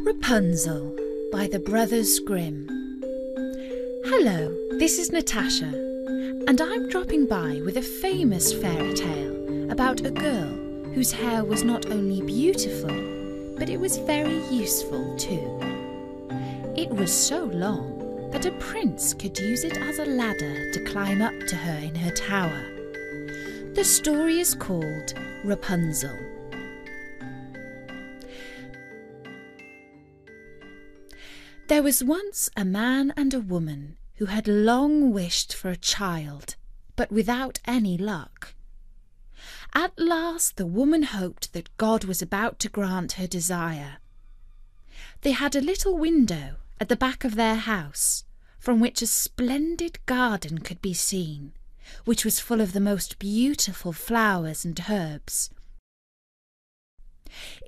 Rapunzel by the Brothers Grimm. Hello, this is Natasha, and I'm dropping by with a famous fairy tale about a girl whose hair was not only beautiful, but it was very useful too. It was so long that a prince could use it as a ladder to climb up to her in her tower. The story is called Rapunzel. There was once a man and a woman who had long wished for a child, but without any luck. At last the woman hoped that God was about to grant her desire. They had a little window at the back of their house, from which a splendid garden could be seen, which was full of the most beautiful flowers and herbs.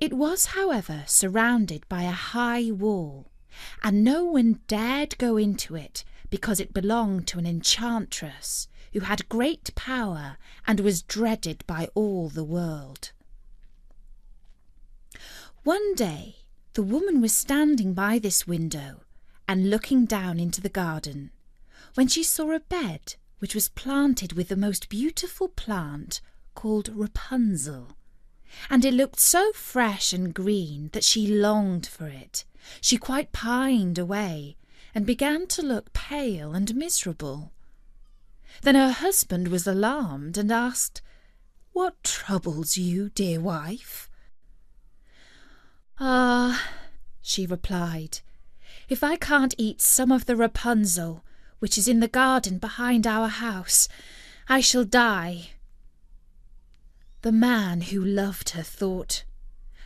It was, however, surrounded by a high wall, and no one dared go into it because it belonged to an enchantress who had great power and was dreaded by all the world. One day the woman was standing by this window and looking down into the garden when she saw a bed which was planted with the most beautiful plant called Rapunzel, and it looked so fresh and green that she longed for it. She quite pined away and began to look pale and miserable. Then her husband was alarmed and asked, "What troubles you, dear wife?" "Ah," she replied, "if I can't eat some of the Rapunzel, which is in the garden behind our house, I shall die." The man who loved her thought,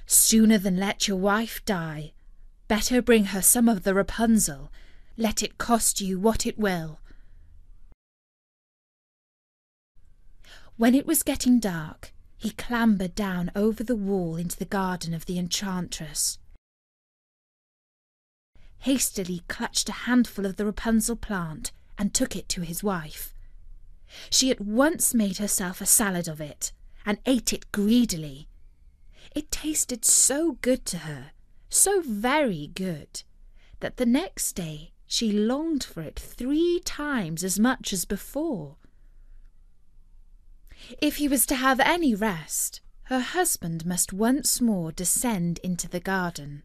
"Sooner than let your wife die, better bring her some of the Rapunzel, let it cost you what it will." When it was getting dark, he clambered down over the wall into the garden of the enchantress, hastily clutched a handful of the Rapunzel plant and took it to his wife. She at once made herself a salad of it and ate it greedily. It tasted so good to her, so very good, that the next day she longed for it 3 times as much as before. If he was to have any rest, her husband must once more descend into the garden.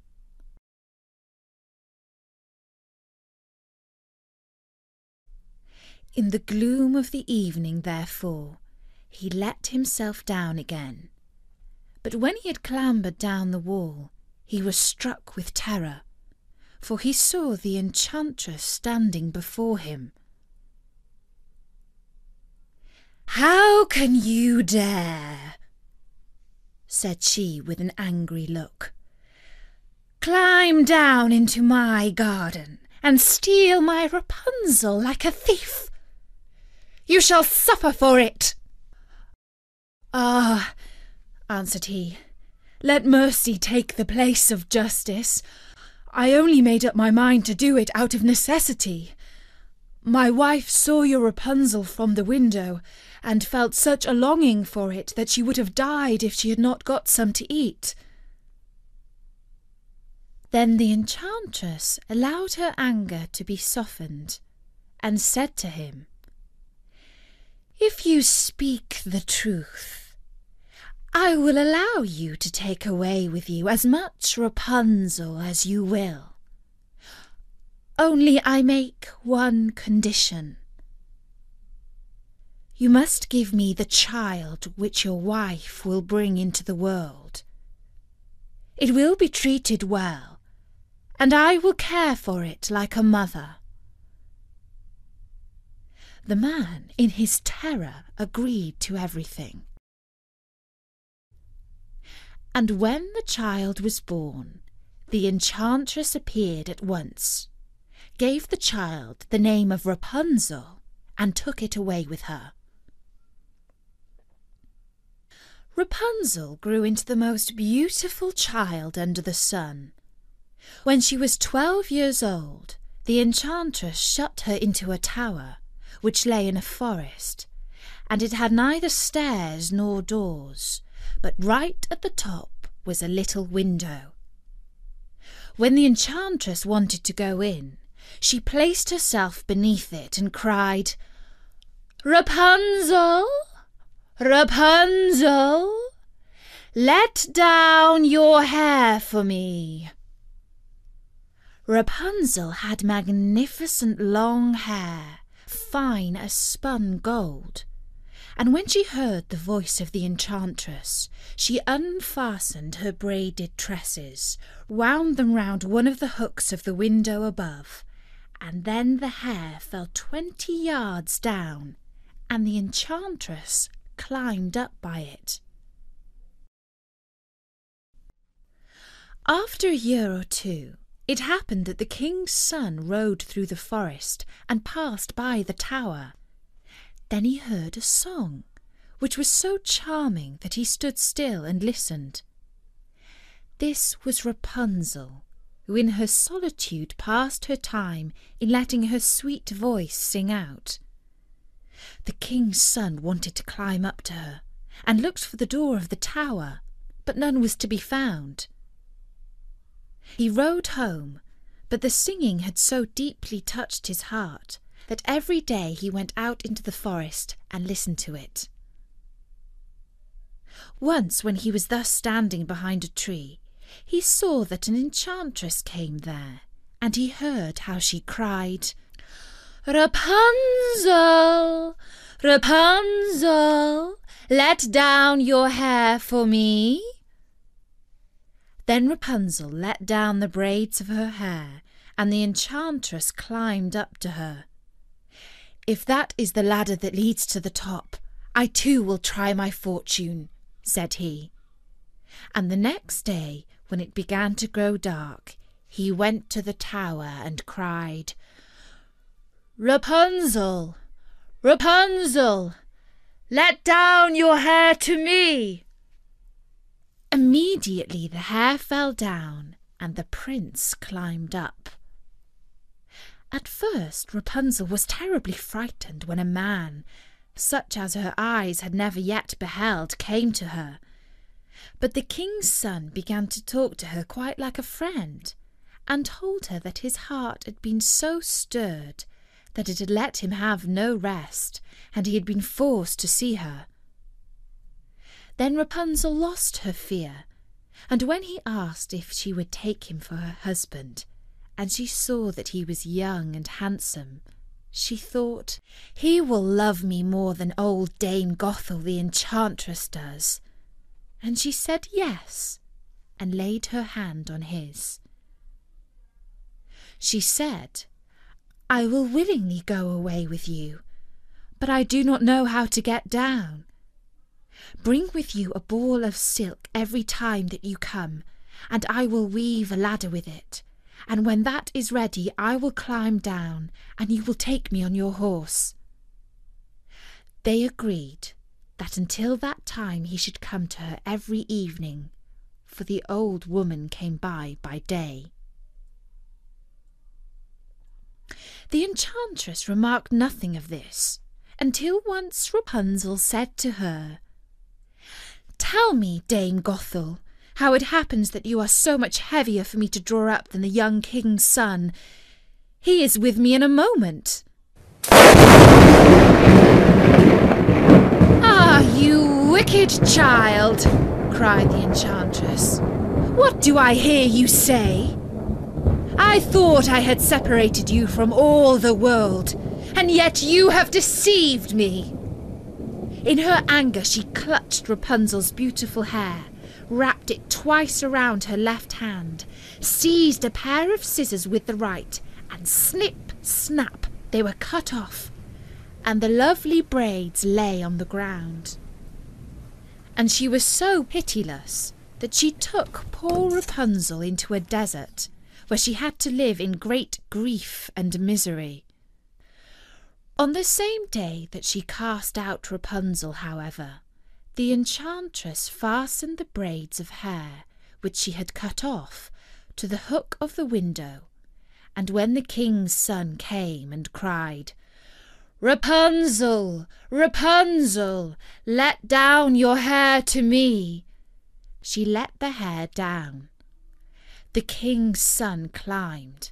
In the gloom of the evening, therefore, he let himself down again. But when he had clambered down the wall, he was struck with terror, for he saw the enchantress standing before him. "How can you dare," said she with an angry look, "climb down into my garden and steal my Rapunzel like a thief? You shall suffer for it." "Ah," answered he, "let mercy take the place of justice. I only made up my mind to do it out of necessity. My wife saw your Rapunzel from the window and felt such a longing for it that she would have died if she had not got some to eat." Then the enchantress allowed her anger to be softened and said to him, "If you speak the truth, I will allow you to take away with you as much Rapunzel as you will. Only I make one condition. You must give me the child which your wife will bring into the world. It will be treated well, and I will care for it like a mother." The man, in his terror, agreed to everything. And when the child was born, the enchantress appeared at once, gave the child the name of Rapunzel, and took it away with her. Rapunzel grew into the most beautiful child under the sun. When she was 12 years old, the enchantress shut her into a tower, which lay in a forest, and it had neither stairs nor doors, but right at the top was a little window. When the enchantress wanted to go in, she placed herself beneath it and cried, "Rapunzel, Rapunzel, let down your hair for me." Rapunzel had magnificent long hair, fine as spun gold, and when she heard the voice of the enchantress, she unfastened her braided tresses, wound them round one of the hooks of the window above, and then the hair fell 20 yards down, and the enchantress climbed up by it. After a year or two, it happened that the king's son rode through the forest and passed by the tower. Then he heard a song, which was so charming that he stood still and listened. This was Rapunzel, who in her solitude passed her time in letting her sweet voice sing out. The king's son wanted to climb up to her, and looked for the door of the tower, but none was to be found. He rode home, but the singing had so deeply touched his heart that every day he went out into the forest and listened to it. Once, when he was thus standing behind a tree, he saw that an enchantress came there, and he heard how she cried, "Rapunzel, Rapunzel, let down your hair for me." Then Rapunzel let down the braids of her hair, and the enchantress climbed up to her. "If that is the ladder that leads to the top, I too will try my fortune," said he. And the next day, when it began to grow dark, he went to the tower and cried, "Rapunzel, Rapunzel, let down your hair to me." Immediately the hair fell down, and the prince climbed up. At first Rapunzel was terribly frightened when a man, such as her eyes had never yet beheld, came to her. But the king's son began to talk to her quite like a friend, and told her that his heart had been so stirred that it had let him have no rest, and he had been forced to see her. Then Rapunzel lost her fear, and when he asked if she would take him for her husband, and she saw that he was young and handsome, she thought, "He will love me more than old Dame Gothel the enchantress does." And she said yes, and laid her hand on his. She said, "I will willingly go away with you, but I do not know how to get down. Bring with you a ball of silk every time that you come, and I will weave a ladder with it, and when that is ready I will climb down, and you will take me on your horse." They agreed that until that time he should come to her every evening, for the old woman came by day. The enchantress remarked nothing of this, until once Rapunzel said to her, "Tell me, Dame Gothel, how it happens that you are so much heavier for me to draw up than the young king's son. He is with me in a moment." "Ah, you wicked child," cried the enchantress. "What do I hear you say? I thought I had separated you from all the world, and yet you have deceived me." In her anger she clutched Rapunzel's beautiful hair, wrapped it twice around her left hand, seized a pair of scissors with the right, and snip, snap, they were cut off, and the lovely braids lay on the ground. And she was so pitiless that she took poor Rapunzel into a desert, where she had to live in great grief and misery. On the same day that she cast out Rapunzel, however, the enchantress fastened the braids of hair, which she had cut off, to the hook of the window, and when the king's son came and cried, "Rapunzel, Rapunzel, let down your hair to me," she let the hair down. The king's son climbed,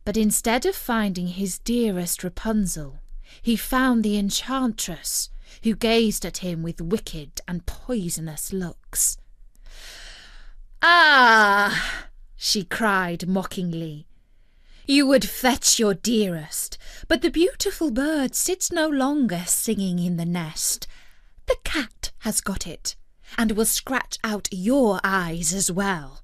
but instead of finding his dearest Rapunzel, he found the enchantress, who gazed at him with wicked and poisonous looks. "Ah!" she cried mockingly. "You would fetch your dearest, but the beautiful bird sits no longer singing in the nest. The cat has got it, and will scratch out your eyes as well.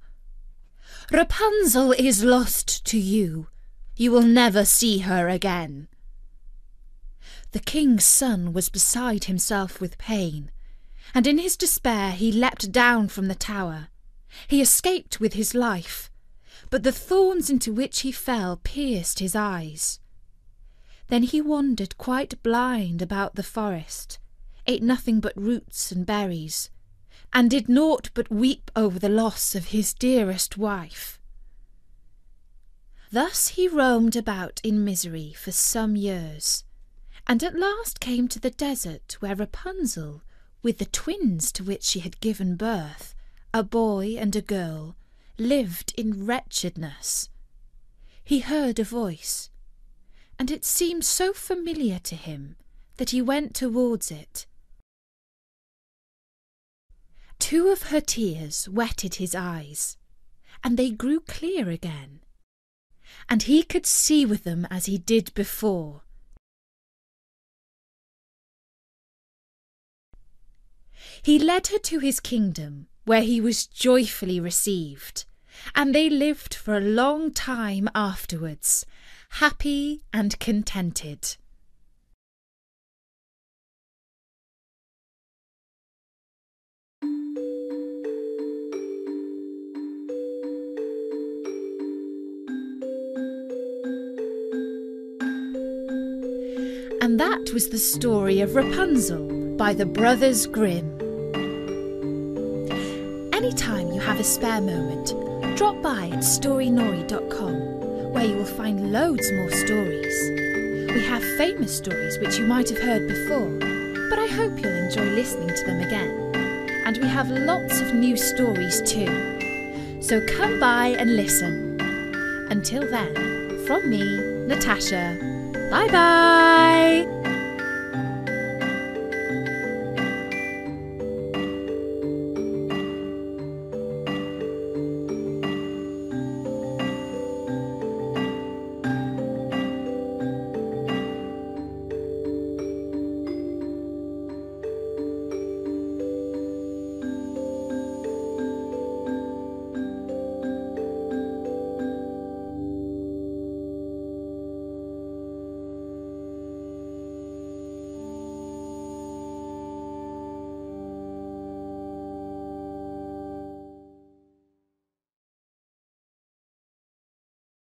Rapunzel is lost to you. You will never see her again." The king's son was beside himself with pain, and in his despair he leapt down from the tower. He escaped with his life, but the thorns into which he fell pierced his eyes. Then he wandered quite blind about the forest, ate nothing but roots and berries, and did naught but weep over the loss of his dearest wife. Thus he roamed about in misery for some years, and at last came to the desert where Rapunzel, with the twins to which she had given birth, a boy and a girl, lived in wretchedness. He heard a voice, and it seemed so familiar to him that he went towards it. Two of her tears wetted his eyes, and they grew clear again, and he could see with them as he did before. He led her to his kingdom, where he was joyfully received, and they lived for a long time afterwards, happy and contented. And that was the story of Rapunzel by the Brothers Grimm. Anytime you have a spare moment, drop by at storynori.com, where you will find loads more stories. We have famous stories which you might have heard before, but I hope you'll enjoy listening to them again. And we have lots of new stories too. So come by and listen. Until then, from me, Natasha, bye bye!